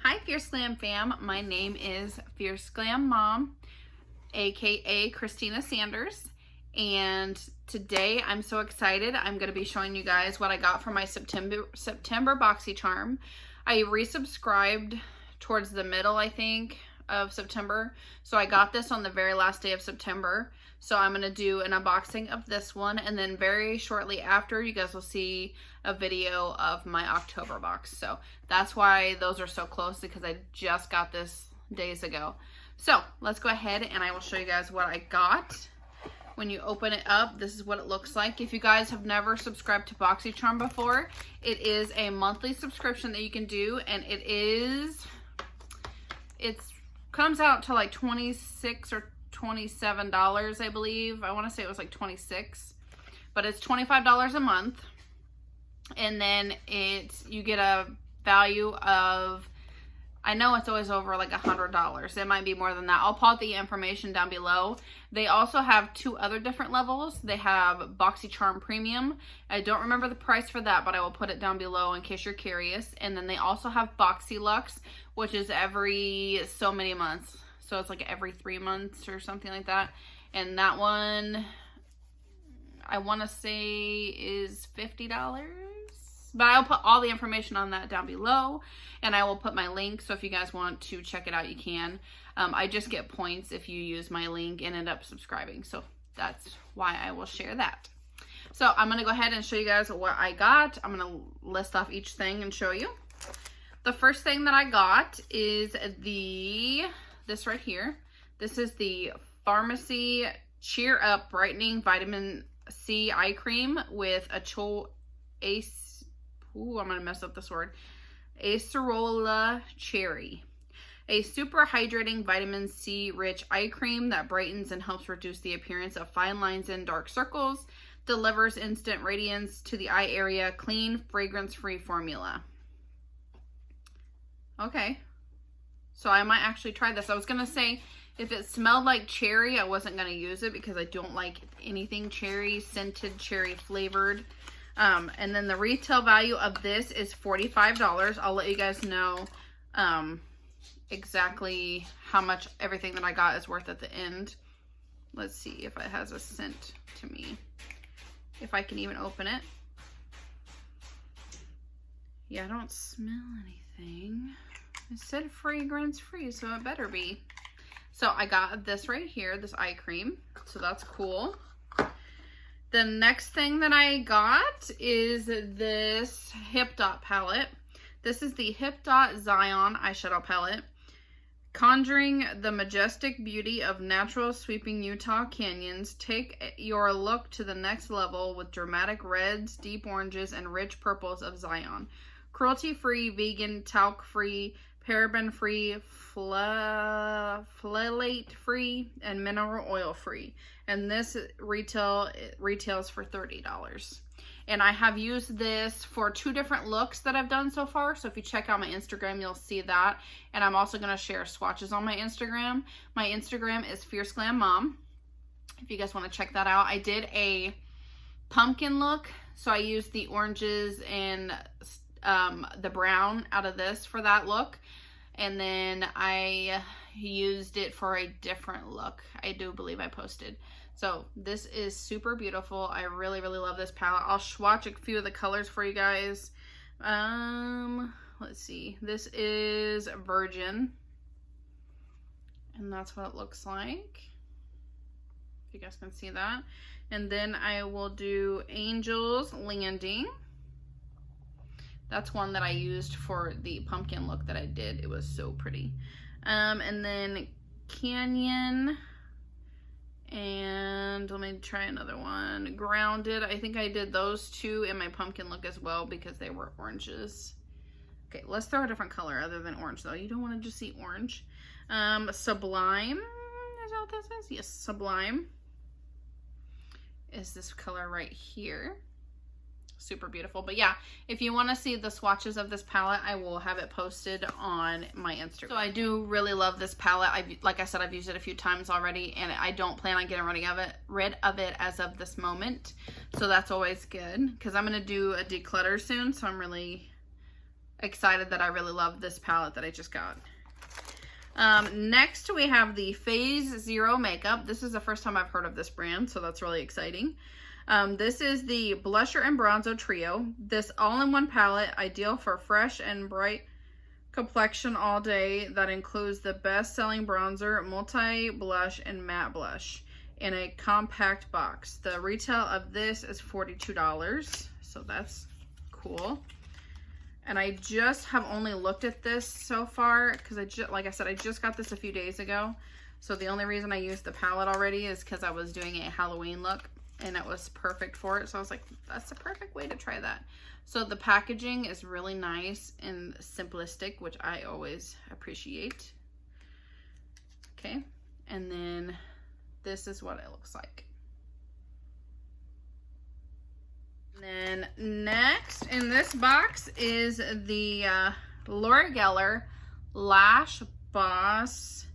Hi Fierce Glam fam, my name is Fierce Glam Mom, aka Christina Sanders, and today I'm so excited. I'm going to be showing you guys what I got for my September Boxycharm. I resubscribed towards the middle, I think, of September, so I got this on the very last day of September. So I'm going to do an unboxing of this one, and then very shortly after, you guys will see a video of my October box. So that's why those are so close, because I just got this days ago. So let's go ahead and I will show you guys what I got. When you open it up, this is what it looks like. If you guys have never subscribed to Boxycharm before, it is a monthly subscription that you can do, and it comes out to like $26 or $27, I believe. I want to say it was like $26, but it's $25 a month. And then you get a value of, I know it's always over like $100. It might be more than that. I'll put the information down below. They also have two other different levels. They have Boxycharm Premium. I don't remember the price for that, but I will put it down below in case you're curious. And then they also have Boxylux, which is every so many months. So it's like every 3 months or something like that. And that one, I want to say is $50. But I'll put all the information on that down below. And I will put my link. So if you guys want to check it out, you can. I just get points if you use my link and end up subscribing. So that's why I will share that. So I'm going to go ahead and show you guys what I got. I'm going to list off each thing and show you. The first thing that I got is this right here. This is the Pharmacy Cheer Up Brightening Vitamin C Eye Cream with I'm gonna mess up this word. Acerola Cherry. A super hydrating vitamin C rich eye cream that brightens and helps reduce the appearance of fine lines and dark circles. Delivers instant radiance to the eye area. Clean, fragrance-free formula. Okay. So I might actually try this. I was going to say, if it smelled like cherry, I wasn't going to use it because I don't like anything cherry, scented cherry flavored. And then the retail value of this is $45. I'll let you guys know exactly how much everything that I got is worth at the end. Let's see if it has a scent to me. If I can even open it. Yeah, I don't smell anything. It said fragrance free, so it better be. So I got this right here, this eye cream. So that's cool. The next thing that I got is this Hip Dot palette. This is the Hip Dot Zion eyeshadow palette. Conjuring the majestic beauty of natural sweeping Utah canyons, take your look to the next level with dramatic reds, deep oranges, and rich purples of Zion. Cruelty-free, vegan, talc-free, paraben-free, phthalate-free, and mineral oil-free. And this retails for $30. And I have used this for 2 different looks that I've done so far. So if you check out my Instagram, you'll see that. And I'm also going to share swatches on my Instagram. My Instagram is Fierce Glam Mom, if you guys want to check that out. I did a pumpkin look. So I used the oranges and the brown out of this for that look, and then I used it for a different look. I do believe I posted. So this is super beautiful. I really love this palette. I'll swatch a few of the colors for you guys. Let's see, this is Virgin, and that's what it looks like, if you guys can see that. And then I will do Angel's Landing. That's one that I used for the pumpkin look that I did. It was so pretty. And then Canyon. And let me try another one. Grounded. I think I did those 2 in my pumpkin look as well because they were oranges. Okay, let's throw a different color other than orange though. You don't want to just see orange. Sublime. Is that what this is? Yes, Sublime. Is this color right here. Super beautiful. But yeah, if you want to see the swatches of this palette, I will have it posted on my Instagram. So I do really love this palette. Like I said, I've used it a few times already, and I don't plan on getting rid of it as of this moment. So that's always good, because I'm going to do a declutter soon. So I'm really excited that I really love this palette that I just got. Next we have the Phase Zero Makeup. This is the first time I've heard of this brand, so that's really exciting. This is the Blusher and Bronzer Trio. This all-in-one palette, ideal for fresh and bright complexion all day, that includes the best-selling bronzer, multi-blush, and matte blush in a compact box. The retail of this is $42, so that's cool. And I just have only looked at this so far because like I said, I just got this a few days ago. So the only reason I used the palette already is because I was doing a Halloween look and it was perfect for it. So I was like, that's the perfect way to try that. So the packaging is really nice and simplistic, which I always appreciate. Okay, and then this is what it looks like. And then next in this box is the Laura Geller Lash Boss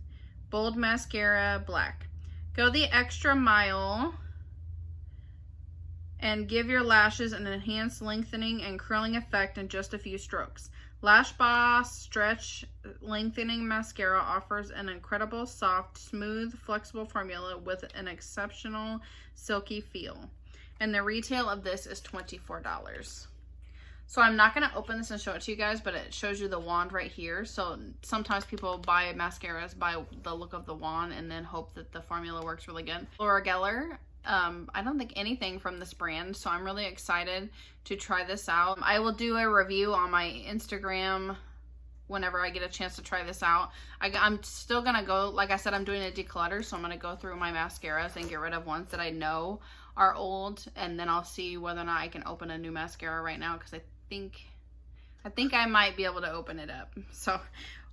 Bold Mascara Black. Go the extra mile and give your lashes an enhanced lengthening and curling effect in just a few strokes. Lash Boss Stretch Lengthening Mascara offers an incredible, soft, smooth, flexible formula with an exceptional silky feel. And the retail of this is $24. So I'm not going to open this and show it to you guys, but it shows you the wand right here. So sometimes people buy mascaras by the look of the wand and then hope that the formula works really good. Laura Geller, I don't think anything from this brand, so I'm really excited to try this out. I will do a review on my Instagram whenever I get a chance to try this out. I'm still gonna go, like I said, I'm doing a declutter, so I'm gonna go through my mascaras and get rid of ones that I know are old, and then I'll see whether or not I can open a new mascara right now, because I think I might be able to open it up. So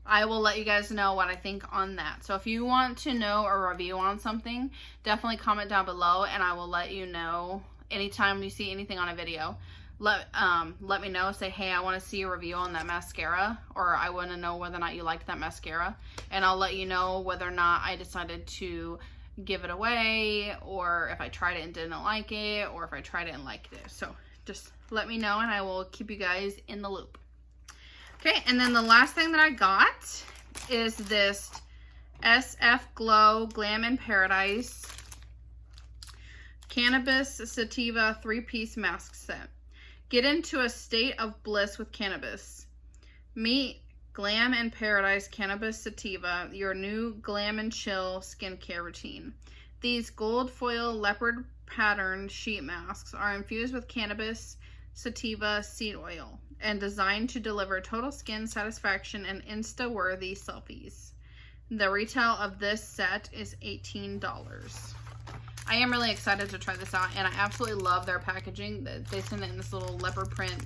I will let you guys know what I think on that. So if you want to know a review on something, definitely comment down below and I will let you know anytime you see anything on a video. Let me know, say, hey, I want to see a review on that mascara, or I want to know whether or not you like that mascara, and I'll let you know whether or not I decided to give it away, or if I tried it and didn't like it, or if I tried it and liked it. So just let me know and I will keep you guys in the loop. Okay, and then the last thing that I got is this SF Glow Glam in Paradise Cannabis Sativa 3-piece mask set. Get into a state of bliss with cannabis. Meet Glam in Paradise Cannabis Sativa, your new glam and chill skincare routine. These gold foil leopard pattern sheet masks are infused with cannabis sativa seed oil and designed to deliver total skin satisfaction and Insta-worthy selfies. The retail of this set is $18. I am really excited to try this out, and I absolutely love their packaging. They send it in this little leopard print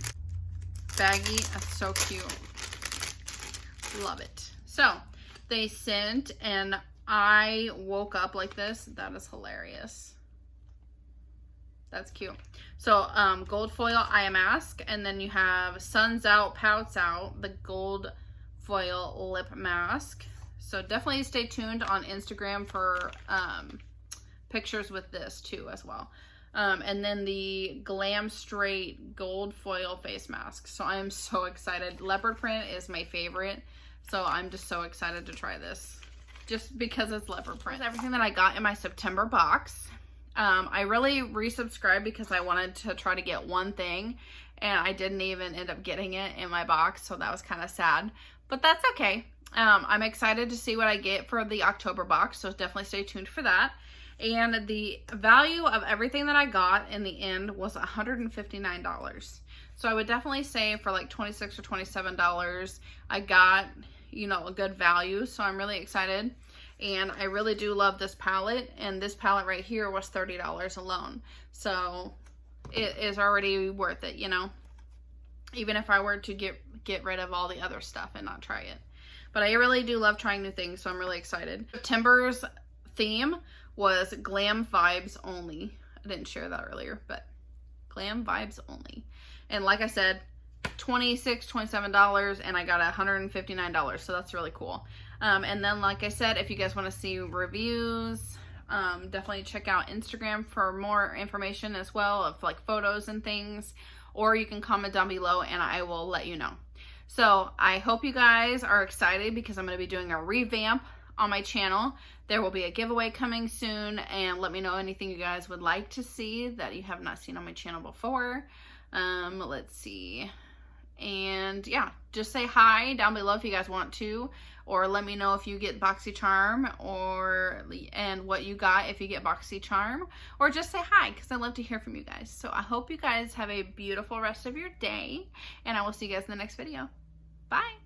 baggie. That's so cute. Love it. So they sent, and I woke up like this. That is hilarious. That's cute. So gold foil eye mask, and then you have Suns Out, Pouts Out, the gold foil lip mask. So definitely stay tuned on Instagram for pictures with this too as well. And then the Glam Straight gold foil face mask. So I am so excited. Leopard print is my favorite, so I'm just so excited to try this just because it's leopard print. That's everything that I got in my September box. I really resubscribed because I wanted to try to get one thing, and I didn't even end up getting it in my box, so that was kind of sad, but that's okay. I'm excited to see what I get for the October box, so definitely stay tuned for that. And the value of everything that I got in the end was $159. So I would definitely say for like $26 or $27, I got, you know, a good value. So I'm really excited. And I really do love this palette. And this palette right here was $30 alone. So it is already worth it, you know, even if I were to get rid of all the other stuff and not try it. But I really do love trying new things, so I'm really excited. September's theme was Glam Vibes Only. I didn't share that earlier, but Glam Vibes Only. And like I said, $26, $27, and I got $159, so that's really cool. And then, like I said, if you guys want to see reviews, definitely check out Instagram for more information as well, of like photos and things, or you can comment down below and I will let you know. So I hope you guys are excited because I'm going to be doing a revamp on my channel. There will be a giveaway coming soon, and let me know anything you guys would like to see that you have not seen on my channel before. Let's see. And yeah, just say hi down below if you guys want to, or let me know if you get Boxycharm and what you got if you get Boxycharm, or just say hi because I love to hear from you guys. So I hope you guys have a beautiful rest of your day, and I will see you guys in the next video. Bye.